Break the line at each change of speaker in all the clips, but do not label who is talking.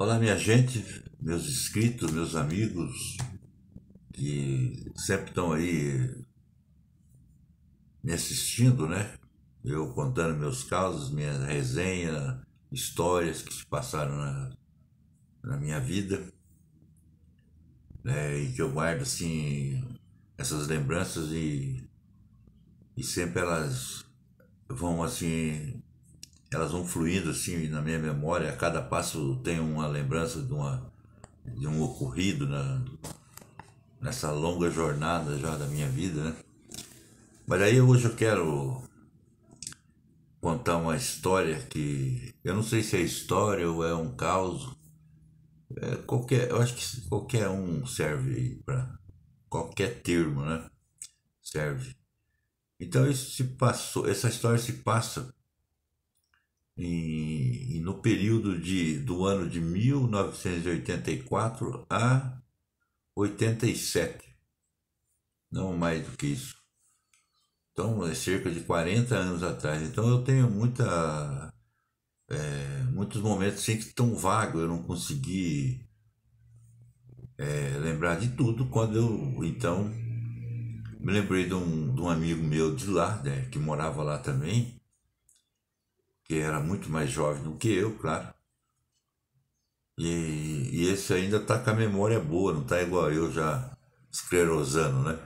Olá, minha gente, meus inscritos, meus amigos que sempre estão aí me assistindo, né? Eu contando meus causos, minha resenha, histórias que se passaram na minha vida, né? E que eu guardo assim essas lembranças e sempre elas vão assim, elas vão fluindo assim na minha memória. A cada passo tem uma lembrança de um ocorrido nessa longa jornada já da minha vida, né? Mas aí hoje eu quero contar uma história que eu não sei se é história ou é um caos. Eu acho que qualquer um serve para qualquer termo, né? Serve. Então isso se passou, essa história se passa no período do ano de 1984 a 87, não mais do que isso. Então é cerca de 40 anos atrás. Então eu tenho muitos momentos assim que estão vagos, eu não consegui lembrar de tudo. Quando eu então me lembrei de um amigo meu de lá, né, que morava lá também, que era muito mais jovem do que eu, claro. E esse ainda tá com a memória boa, não tá igual eu já esclerosando, né?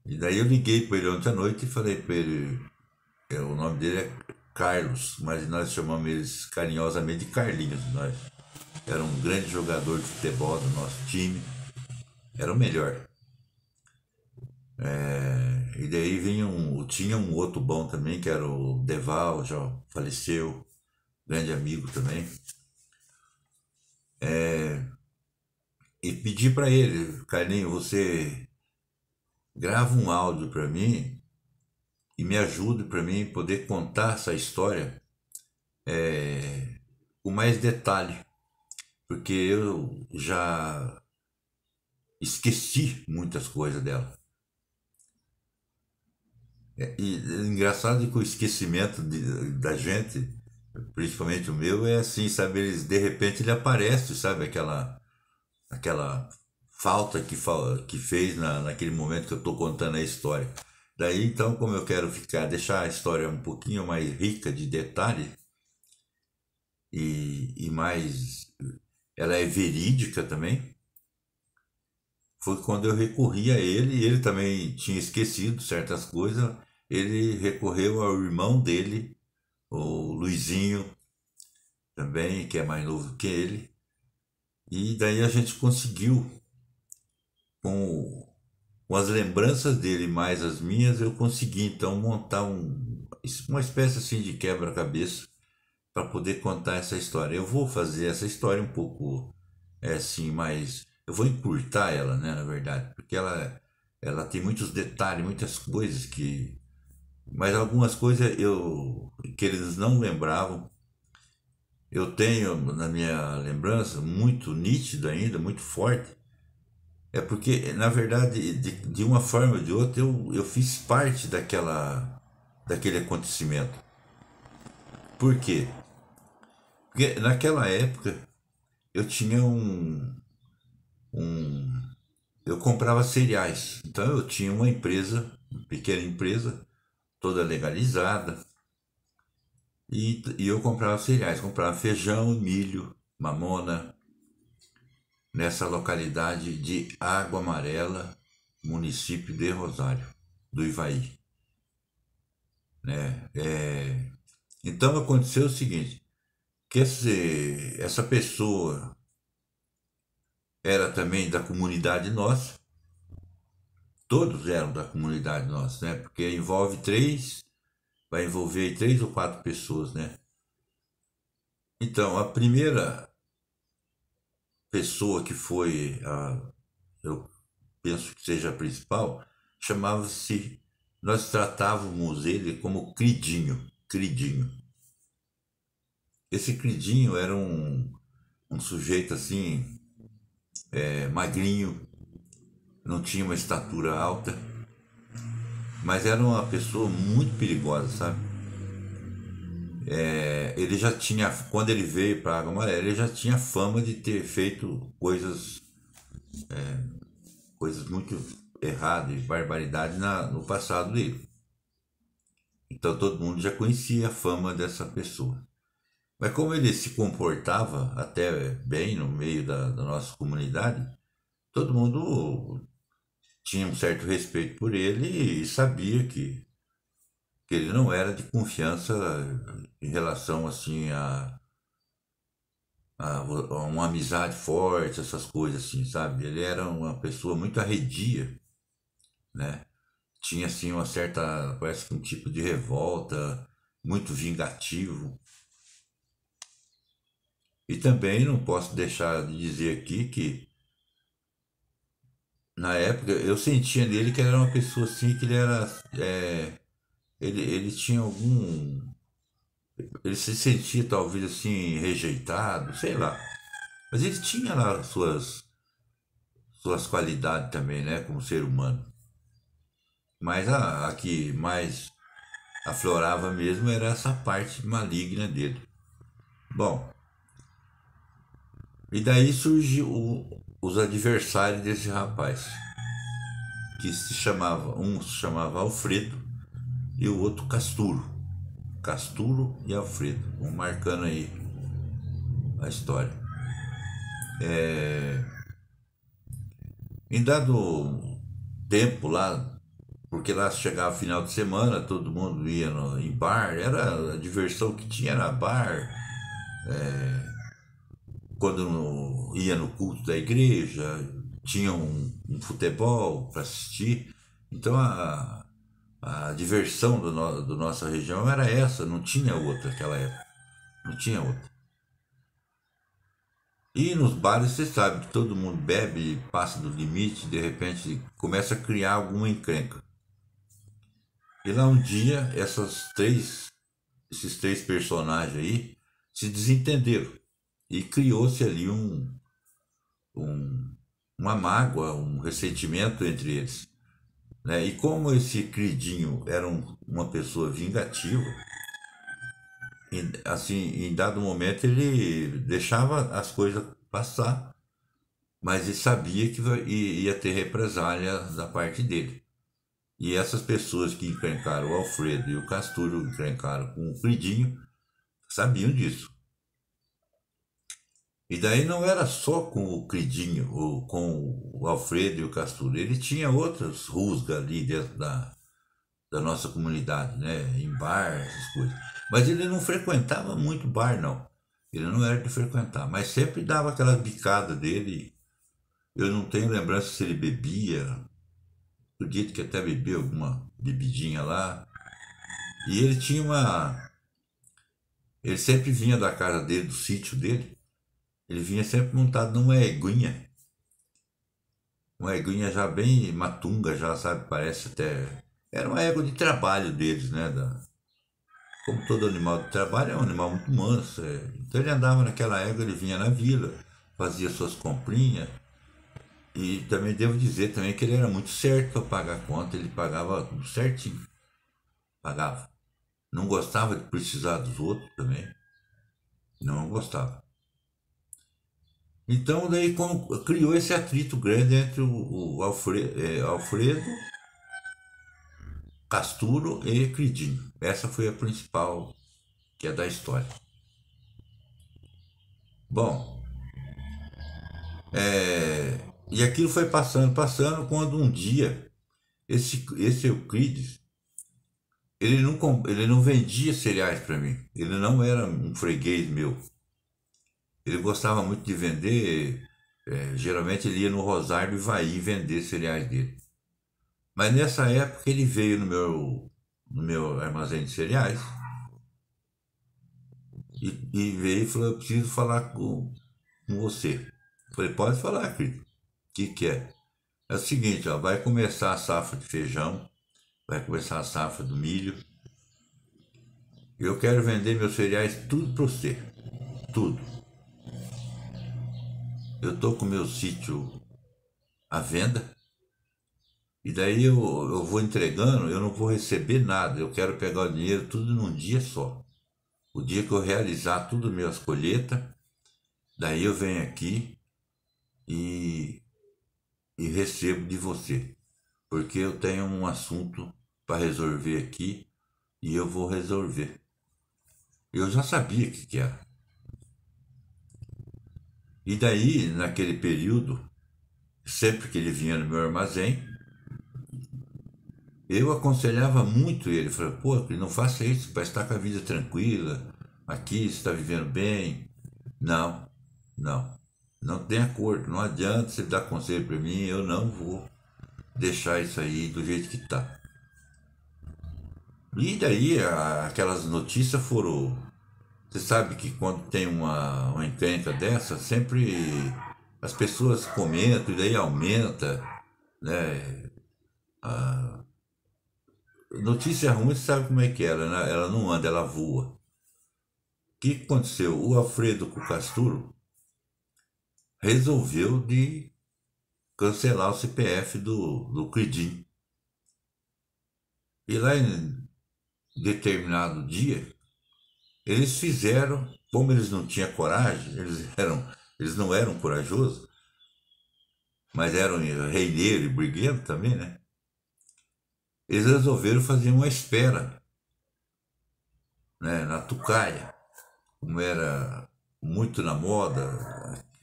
E daí eu liguei para ele ontem à noite e falei para ele, o nome dele é Carlos, mas nós chamamos eles carinhosamente de Carlinhos. Nós era um grande jogador de futebol do nosso time, era o melhor. E daí tinha um outro bom também, que era o Deval, já faleceu, grande amigo também. E pedi para ele, Carlinhos, você grava um áudio para mim e me ajude para mim poder contar essa história com mais detalhe, porque eu já esqueci muitas coisas dela. E é engraçado que o esquecimento da gente, principalmente o meu, é assim, sabe? De repente ele aparece, sabe? Aquela falta que fez naquele momento que eu estou contando a história. Daí então, como eu quero deixar a história um pouquinho mais rica de detalhe e mais. Ela é verídica também. Foi quando eu recorri a ele, e ele também tinha esquecido certas coisas. Ele recorreu ao irmão dele, o Luizinho, também, que é mais novo que ele. E daí a gente conseguiu, com, com as lembranças dele mais as minhas, eu consegui então montar uma espécie assim de quebra-cabeça para poder contar essa história. Eu vou fazer essa história um pouco assim, mais. Eu vou encurtar ela, né, na verdade, porque ela tem muitos detalhes, muitas coisas que. Mas algumas coisas que eles não lembravam. Eu tenho na minha lembrança muito nítido ainda, muito forte. É porque, na verdade, de uma forma ou de outra, eu fiz parte daquele acontecimento. Por quê? Porque naquela época eu tinha um. Eu comprava cereais. Então eu tinha uma empresa, uma pequena empresa, toda legalizada. E eu comprava cereais, comprava feijão, milho, mamona, nessa localidade de Água Amarela, município de Rosário, do Ivaí. Né? Então aconteceu o seguinte, que essa pessoa era também da comunidade nossa, todos eram da comunidade nossa, né? Porque vai envolver três ou quatro pessoas, né? Então, a primeira pessoa que foi, eu penso que seja a principal, chamava-se, nós tratávamos ele como Cridinho, Cridinho. Esse Cridinho era um sujeito assim, magrinho, não tinha uma estatura alta, mas era uma pessoa muito perigosa, sabe? ele já tinha, quando ele veio para Água Amarela, ele já tinha fama de ter feito coisas muito erradas, barbaridade no passado dele. Então todo mundo já conhecia a fama dessa pessoa. Mas como ele se comportava até bem no meio da nossa comunidade, todo mundo tinha um certo respeito por ele e sabia que ele não era de confiança em relação assim a uma amizade forte, essas coisas assim, sabe? Ele era uma pessoa muito arredia, né? Tinha assim uma certa, parece que um tipo de revolta, muito vingativo. E também não posso deixar de dizer aqui que na época eu sentia nele que ele era uma pessoa assim, que ele era, ele tinha algum, ele se sentia talvez assim rejeitado, sei lá. Mas ele tinha lá suas qualidades também, né, como ser humano. Mas a que mais aflorava mesmo era essa parte maligna dele. Bom, e daí surgiu os adversários desse rapaz, que um se chamava Alfredo e o outro Casturo. Casturo e Alfredo, vão marcando aí a história. Em dado tempo lá, porque lá chegava final de semana, todo mundo ia em bar, era a diversão que tinha, era bar, quando ia no culto da igreja, tinha um futebol para assistir. Então a diversão do nossa região era essa, não tinha outra naquela época, não tinha outra. E nos bares você sabe que todo mundo bebe, passa do limite, de repente começa a criar alguma encrenca. E lá um dia esses três personagens aí se desentenderam e criou-se ali um, uma mágoa, um ressentimento entre eles, né? E como esse Cridinho era uma pessoa vingativa, assim, em dado momento ele deixava as coisas passar, mas ele sabia que ia ter represália da parte dele. E essas pessoas que encrencaram o Alfredo e o Casturo encrencaram com o Cridinho sabiam disso. E daí não era só com o Cridinho, ou com o Alfredo e o Casturo, ele tinha outras rusgas ali dentro da nossa comunidade, né? Em bar, essas coisas. Mas ele não frequentava muito bar, não. Ele não era de frequentar, mas sempre dava aquela bicada dele. Eu não tenho lembrança se ele bebia, acredito que até bebeu alguma bebidinha lá. E ele tinha uma. Ele sempre vinha da casa dele, do sítio dele, ele vinha sempre montado numa eguinha. Uma eguinha já bem matunga, já sabe, parece até. Era uma égua de trabalho deles, né? Como todo animal de trabalho, é um animal muito manso. Então ele andava naquela égua, ele vinha na vila, fazia suas comprinhas. E também devo dizer também que ele era muito certo para pagar a conta, ele pagava tudo certinho. Pagava. Não gostava de precisar dos outros também. Não gostava. Então daí criou esse atrito grande entre o Alfredo, Casturo e Cridinho. Essa foi a principal que é da história. Bom, e aquilo foi passando, quando um dia esse Euclides, ele não vendia cereais para mim, ele não era um freguês meu. Ele gostava muito de vender, geralmente ele ia no Rosário do Ivaí vender cereais dele. Mas nessa época ele veio no meu armazém de cereais e veio e falou: eu preciso falar com você. Eu falei: pode falar, querido. O que é? É o seguinte, ó, vai começar a safra de feijão, vai começar a safra do milho. Eu quero vender meus cereais tudo para você. Tudo. Eu tô com meu sítio à venda. E daí eu vou entregando, eu não vou receber nada. Eu quero pegar o dinheiro tudo num dia só. O dia que eu realizar tudo minhas colheitas, daí eu venho aqui e, e recebo de você. Porque eu tenho um assunto para resolver aqui e eu vou resolver. Eu já sabia o que era. E daí, naquele período, sempre que ele vinha no meu armazém, eu aconselhava muito ele. Falei, pô, não faça isso, para estar com a vida tranquila, aqui você está vivendo bem. Não, não, não tem acordo, não adianta você dar conselho para mim, eu não vou deixar isso aí do jeito que está. E daí aquelas notícias foram. Você sabe que quando tem uma encrenca dessa, sempre as pessoas comentam e daí aumenta, né? A notícia ruim, você sabe como é que ela, né? Ela não anda, ela voa. O que aconteceu? O Alfredo Casturo resolveu de cancelar o CPF do Credim. E lá em determinado dia, eles fizeram, como eles não tinham coragem, eles não eram corajosos, mas eram reineiro e briguento também, né? Eles resolveram fazer uma espera, né, na Tucaia, como era muito na moda,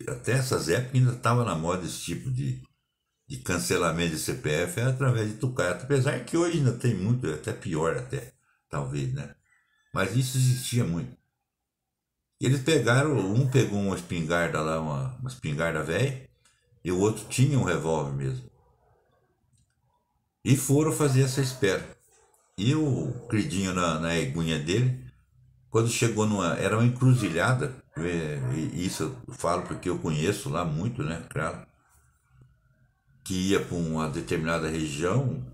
até essas épocas ainda estava na moda esse tipo de cancelamento de CPF, era através de Tucaia, apesar que hoje ainda tem muito, até pior até, talvez, né? Mas isso existia muito. Eles pegaram, um pegou uma espingarda lá, uma espingarda velha, e o outro tinha um revólver mesmo. E foram fazer essa espera. E o Cridinho na eguinha dele, quando chegou numa. Era uma encruzilhada, e isso eu falo porque eu conheço lá muito, né, claro. Que ia para uma determinada região,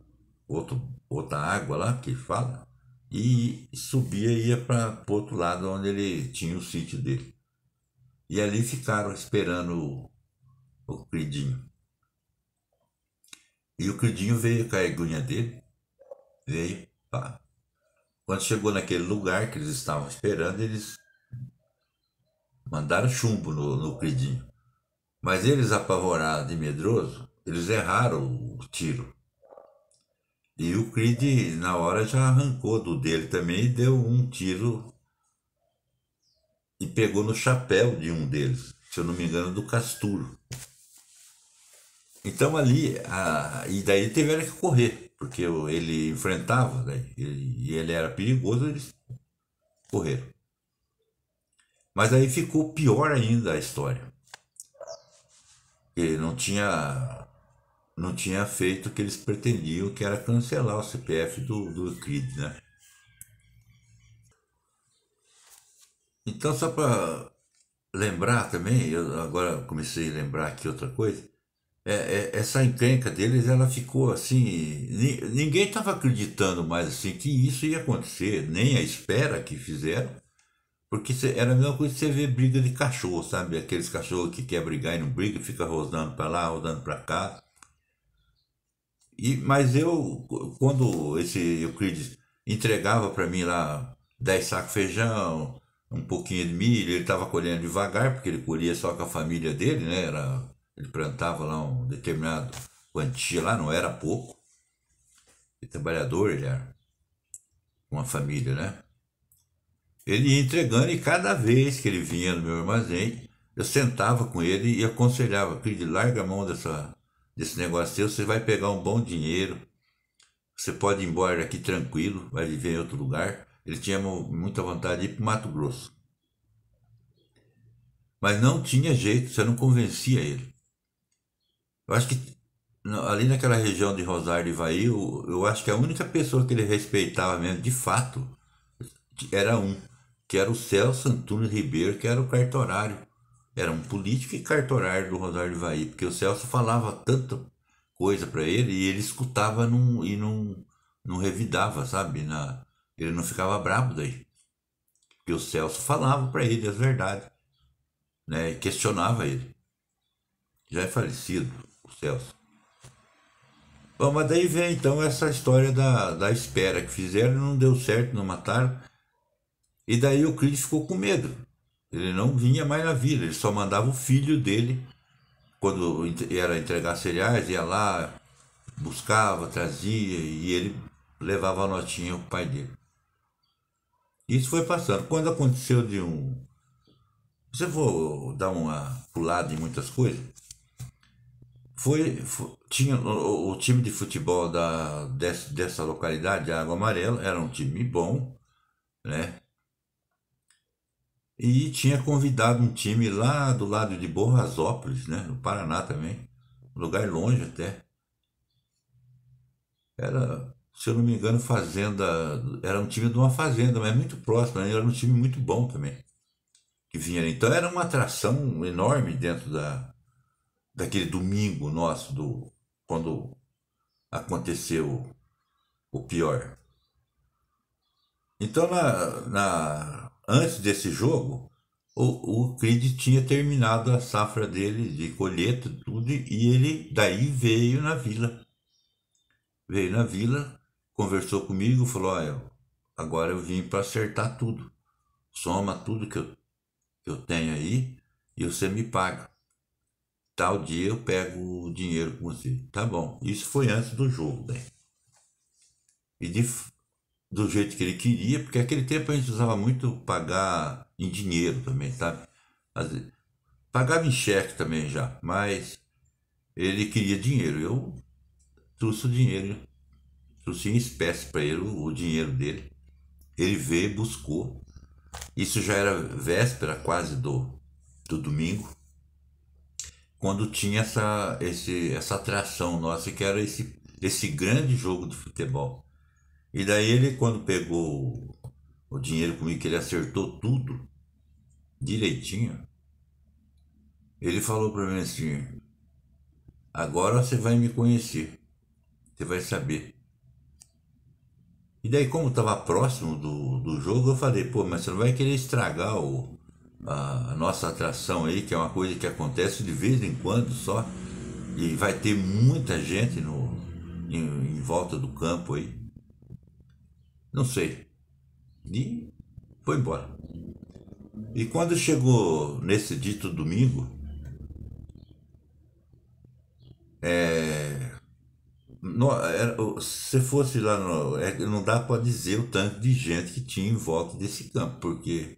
outra água lá que fala, e subia e ia para o outro lado onde ele tinha o sítio dele. E ali ficaram esperando o Cridinho. E o Cridinho veio com a eguinha dele, veio, pá. Quando chegou naquele lugar que eles estavam esperando, eles mandaram chumbo no Cridinho. Mas eles, apavorados e medrosos, eles erraram o tiro. E o Creed, na hora, já arrancou do dele também e deu um tiro e pegou no chapéu de um deles, se eu não me engano, do Casturo. Então ali, e daí tiveram que correr, porque ele enfrentava, né, e ele era perigoso, eles correram. Mas aí ficou pior ainda a história. Ele não tinha feito o que eles pretendiam, que era cancelar o CPF do Creed, né? Então, só para lembrar também, eu agora comecei a lembrar aqui outra coisa, essa encrenca deles, ela ficou assim, ninguém estava acreditando mais assim que isso ia acontecer, nem a espera que fizeram, porque era a mesma coisa que você vê briga de cachorro, sabe? Aqueles cachorros que quer brigar e não briga, fica rodando para lá, rodando para cá. Mas eu, quando esse Euclides entregava para mim lá 10 sacos de feijão, um pouquinho de milho, ele estava colhendo devagar, porque ele colhia só com a família dele, né? Ele plantava lá um determinado quantia lá, não era pouco. E trabalhador ele era, uma família, né? Ele ia entregando e cada vez que ele vinha no meu armazém, eu sentava com ele e aconselhava, Cris, larga a mão desse negócio seu, você vai pegar um bom dinheiro, você pode ir embora daqui tranquilo, vai viver em outro lugar. Ele tinha muita vontade de ir para o Mato Grosso. Mas não tinha jeito, você não convencia ele. Eu acho que ali naquela região de Rosário de Ivaí, eu acho que a única pessoa que ele respeitava mesmo, de fato, era um, que era o Celso Antunes Ribeiro, que era o cartorário. Era um político e cartorário do Rosário de Ivaí, porque o Celso falava tanta coisa para ele e ele escutava e não revidava, sabe? Ele não ficava bravo daí. Porque o Celso falava para ele as verdades, né? E questionava ele. Já é falecido, o Celso. Bom, mas daí vem então essa história da espera que fizeram, não deu certo, não mataram. E daí o Creed ficou com medo. Ele não vinha mais na vila, ele só mandava o filho dele, quando era entregar cereais, ia lá, buscava, trazia e ele levava a notinha ao pai dele. Isso foi passando. Quando aconteceu de um. Se eu vou dar uma pulada em muitas coisas, tinha o time de futebol dessa localidade, Água Amarela, era um time bom, né? E tinha convidado um time lá do lado de Borrasópolis, né? No Paraná também. Um lugar longe até. Era, se eu não me engano, fazenda. Era um time de uma fazenda, mas muito próximo, né? Era um time muito bom também. Que vinha ali. Então era uma atração enorme dentro daquele domingo nosso, quando aconteceu o pior. Então, antes desse jogo, o Creed tinha terminado a safra dele de colheita, tudo, e ele daí veio na vila. Veio na vila, conversou comigo, falou: Olha, agora eu vim para acertar tudo. Soma tudo que eu tenho aí e você me paga. Tal dia eu pego o dinheiro com você. Tá bom. Isso foi antes do jogo, né? E do jeito que ele queria, porque naquele tempo a gente usava muito pagar em dinheiro também, sabe? Pagava em cheque também já, mas ele queria dinheiro. Eu trouxe o dinheiro, trouxe em espécie para ele o dinheiro dele. Ele veio, buscou. Isso já era véspera quase do domingo, quando tinha essa atração nossa, que era esse grande jogo de futebol. E daí ele, quando pegou o dinheiro comigo, que ele acertou tudo direitinho, ele falou para mim assim: agora você vai me conhecer, você vai saber. E daí, como estava próximo do jogo, eu falei: pô, mas você não vai querer estragar a nossa atração aí, que é uma coisa que acontece de vez em quando só, e vai ter muita gente em volta do campo aí. Não sei. E foi embora. E quando chegou nesse dito domingo, se fosse lá não dá para dizer o tanto de gente que tinha em volta desse campo, porque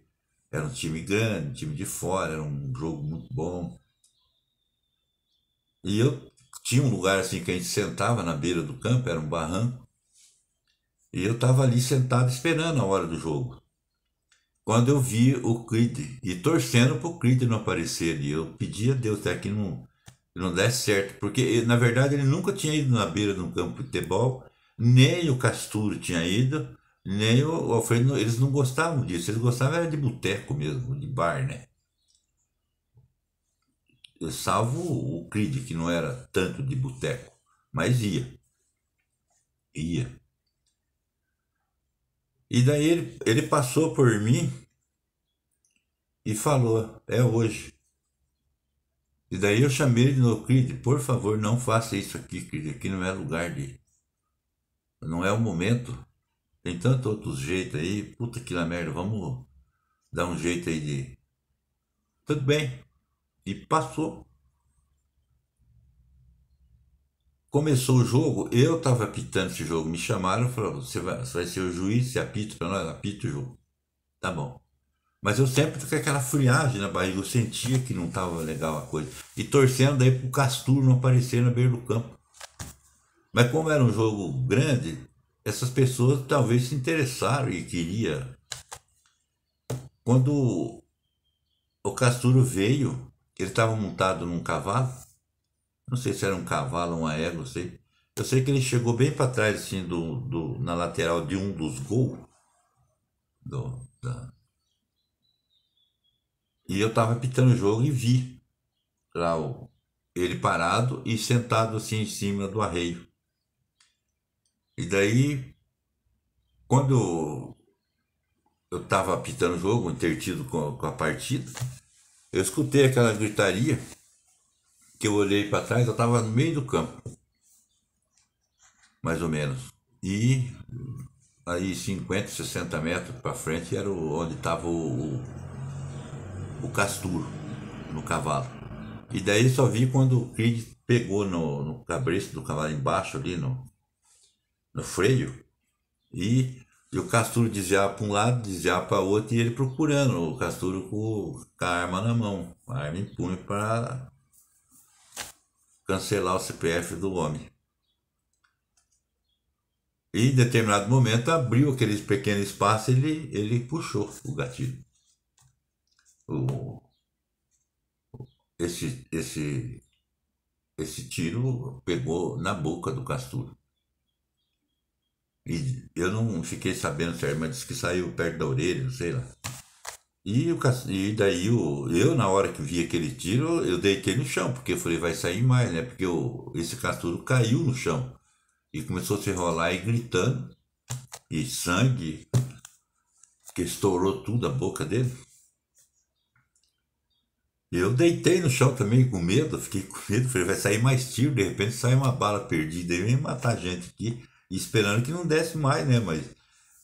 era um time grande, um time de fora, era um jogo muito bom. E eu tinha um lugar assim que a gente sentava na beira do campo, era um barranco, e eu estava ali sentado esperando a hora do jogo. Quando eu vi o Creed e torcendo pro Creed não aparecer ali, eu pedi a Deus até que não desse certo, porque na verdade ele nunca tinha ido na beira de um campo de futebol, nem o Casturo tinha ido, nem o Alfredo, eles não gostavam disso, eles gostavam era de boteco mesmo, de bar, né? Salvo o Creed, que não era tanto de boteco, mas ia. E daí ele passou por mim e falou: é hoje. E daí eu chamei ele de novo: Creed, por favor, não faça isso aqui, Creed, aqui não é lugar de. Não é o momento. Tem tantos outros jeitos aí, puta que la merda, vamos dar um jeito aí de. Tudo bem. E passou. Começou o jogo, eu tava apitando esse jogo, me chamaram e falaram: você vai ser o juiz, você apita pra nós, apita o jogo. Tá bom. Mas eu sempre com aquela friagem na barriga, eu sentia que não tava legal a coisa. E torcendo daí pro Casturo não aparecer na beira do campo. Mas como era um jogo grande, essas pessoas talvez se interessaram e queria. Quando o Casturo veio, ele estava montado num cavalo. Não sei se era um cavalo ou uma égua, não sei. Eu sei que ele chegou bem para trás, assim, na lateral de um dos gols. E eu estava pitando o jogo e vi lá ele parado e sentado assim em cima do arreio. E daí, quando eu estava apitando o jogo, intertido com a partida, eu escutei aquela gritaria, que eu olhei para trás, eu estava no meio do campo, mais ou menos. E aí 50, 60 metros para frente era onde estava o Casturo, no cavalo. E daí só vi quando o Creed pegou no cabresto do cavalo embaixo ali no freio e o Casturo desviava para um lado, desviava para outro e ele procurando o Casturo com a arma na mão, a arma em punho para cancelar o CPF do homem. E em determinado momento abriu aquele pequeno espaço e ele puxou o gatilho. O, esse esse tiro pegou na boca do Casturo. E eu não fiquei sabendo certo, mas disse que saiu perto da orelha, não sei lá. E daí eu, na hora que vi aquele tiro, eu deitei no chão, porque eu falei, vai sair mais, né? Porque esse Casturo caiu no chão e começou a se enrolar e gritando, e sangue, que estourou tudo a boca dele. Eu deitei no chão também com medo, fiquei com medo, falei, vai sair mais tiro, de repente sai uma bala perdida e vem matar a gente aqui, e esperando que não desse mais, né? Mas,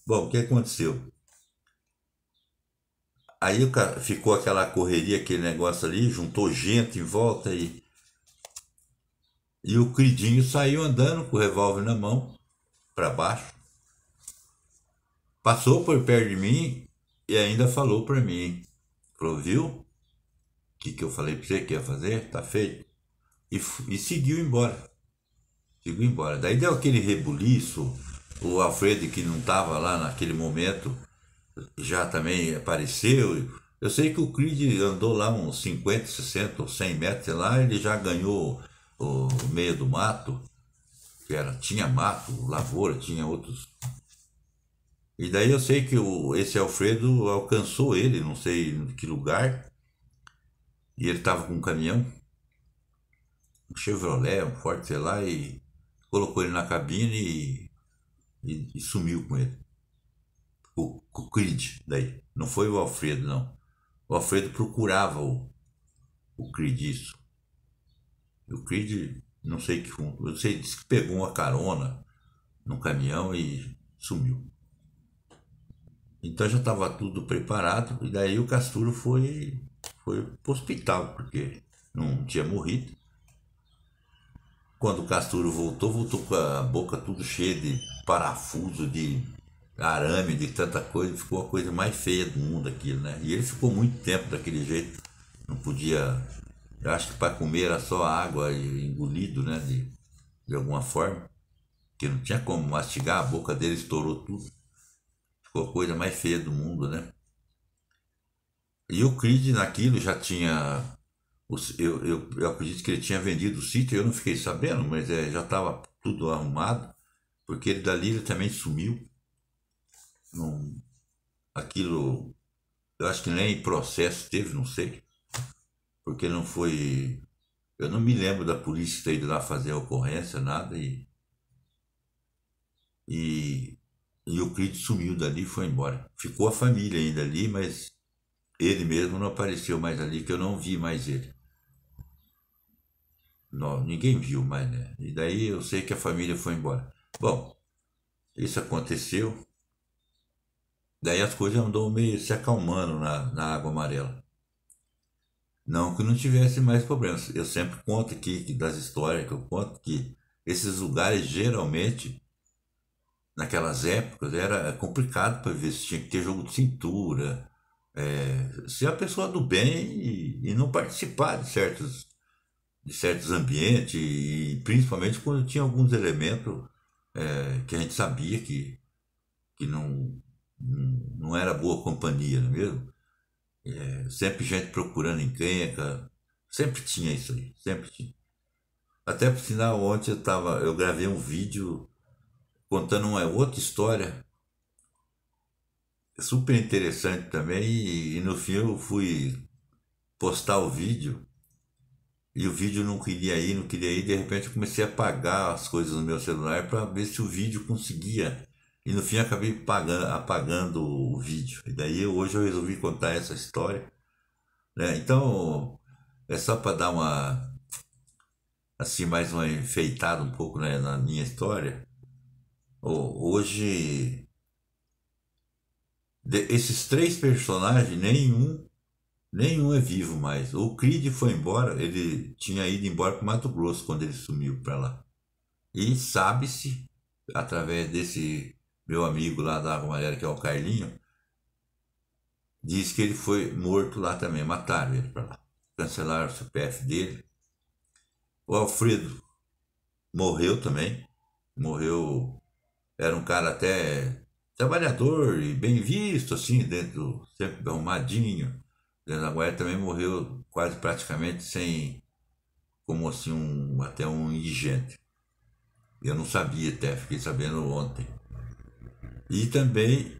bom, o que aconteceu? Aí ficou aquela correria, aquele negócio ali, juntou gente em volta e o Cridinho saiu andando com o revólver na mão, para baixo, passou por perto de mim e ainda falou para mim, falou, viu? O que eu falei para você que ia fazer? Tá feito. E seguiu embora. Seguiu embora. Daí deu aquele rebuliço. O Alfredo, que não estava lá naquele momento, já também apareceu. Eu sei que o Creed andou lá uns 50, 60 ou 100 metros, sei lá, ele já ganhou o meio do mato, tinha mato, lavoura, tinha outros. E daí eu sei que esse Alfredo alcançou ele, não sei em que lugar, e ele estava com um caminhão, um Chevrolet, um Ford, sei lá, e colocou ele na cabine e sumiu com ele. O Creed, daí. Não foi o Alfredo, não. O Alfredo procurava o Creed, isso. E o Creed, não sei que. Eu sei, disse que pegou uma carona no caminhão e sumiu. Então já estava tudo preparado, e daí o Casturo foi pro hospital, porque não tinha morrido. Quando o Casturo voltou com a boca tudo cheia de parafuso, de arame, de tanta coisa, ficou a coisa mais feia do mundo aquilo, né? E ele ficou muito tempo daquele jeito, não podia. Eu acho que para comer era só água e engolido, né? De alguma forma, que não tinha como mastigar, a boca dele estourou tudo, ficou a coisa mais feia do mundo, né? E o Creed naquilo já tinha. Eu acredito que ele tinha vendido o sítio, eu não fiquei sabendo, mas já estava tudo arrumado, porque ele dali ele também sumiu. Não, aquilo, eu acho que nem processo teve, não sei, porque não foi. Eu não me lembro da polícia ter ido lá fazer a ocorrência, nada, e, e o Creed sumiu dali e foi embora. Ficou a família ainda ali, mas ele mesmo não apareceu mais ali, que eu não vi mais ele. Não, ninguém viu mais, né? E daí eu sei que a família foi embora. Bom, isso aconteceu. Daí as coisas andou meio se acalmando na Água Amarela. Não que não tivesse mais problemas. Eu sempre conto aqui das histórias que eu conto que esses lugares geralmente, naquelas épocas, era complicado para ver se tinha que ter jogo de cintura, se a pessoa do bem e não participar de certos ambientes, e principalmente quando tinha alguns elementos que a gente sabia que não era boa companhia, não é mesmo? Sempre gente procurando encrenca, sempre tinha isso aí, sempre tinha. Até por sinal, ontem eu gravei um vídeo contando uma outra história super interessante também, e no fim eu fui postar o vídeo e o vídeo não queria ir, não queria ir, de repente eu comecei a apagar as coisas no meu celular para ver se o vídeo conseguia. E no fim acabei apagando o vídeo. E daí hoje eu resolvi contar essa história, né? Então é só para dar uma assim mais uma enfeitada um pouco, né, na minha história. Hoje Esses três personagens, nenhum é vivo mais. O Creed foi embora, ele tinha ido embora para Mato Grosso quando ele sumiu para lá. E sabe-se, através desse meu amigo lá da Água Amarela, que é o Carlinho, diz que ele foi morto lá também, mataram ele para lá. Cancelaram o CPF dele. O Alfredo morreu também, morreu, era um cara até trabalhador e bem visto, assim, dentro, sempre arrumadinho. Dentro da Guaé também morreu quase praticamente sem, como assim, até um indigente. Eu não sabia até, fiquei sabendo ontem. E também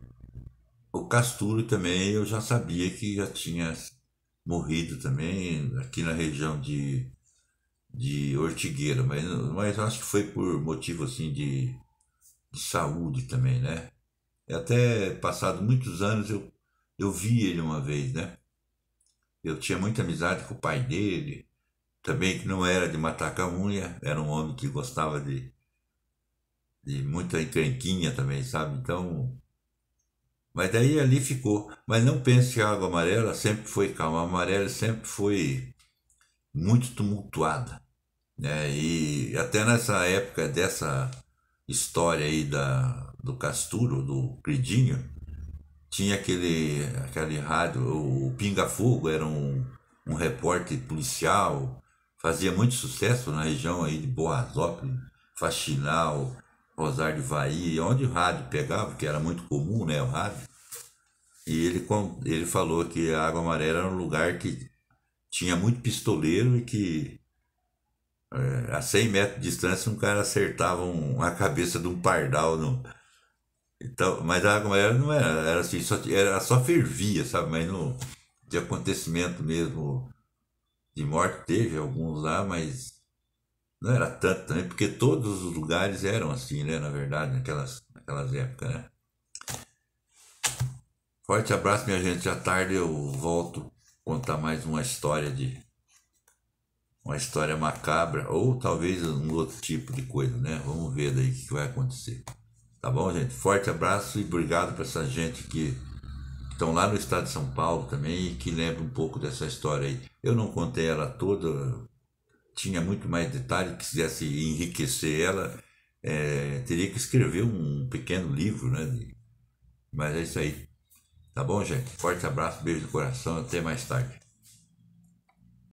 o Castura também eu já sabia que já tinha morrido também aqui na região de Ortigueira, mas eu acho que foi por motivo assim de saúde também, né? E até passado muitos anos eu vi ele uma vez, né? Eu tinha muita amizade com o pai dele, também que não era de mataca-unha, era um homem que gostava de muita encrenquinha também, sabe? Então, mas daí ali ficou. Mas não pense que a Água Amarela sempre foi calma, a Amarela sempre foi muito tumultuada, né? E até nessa época dessa história aí do Casturo, do Cridinho, tinha aquele rádio, o Pinga Fogo era um repórter policial, fazia muito sucesso na região aí de Boazópolis, Faxinal, Rosário de Vaí, onde o rádio pegava, que era muito comum, né, o rádio. E ele falou que a Água Amarela era um lugar que tinha muito pistoleiro e que a 100 metros de distância um cara acertava a cabeça de um pardal. Então, mas a Água Amarela não era assim, era só fervia, sabe? Mas no, de acontecimento mesmo de morte teve alguns lá, mas não era tanto também, porque todos os lugares eram assim, né? Na verdade, naquelas épocas, né? Forte abraço, minha gente. À tarde eu volto contar mais uma história macabra, ou talvez um outro tipo de coisa, né? Vamos ver daí o que vai acontecer. Tá bom, gente? Forte abraço e obrigado para essa gente que estão lá no estado de São Paulo também e que lembra um pouco dessa história aí. Eu não contei ela toda, tinha muito mais detalhe, que quisesse enriquecer ela, teria que escrever um pequeno livro, né? Mas é isso aí. Tá bom, gente? Forte abraço, beijo no coração, até mais tarde.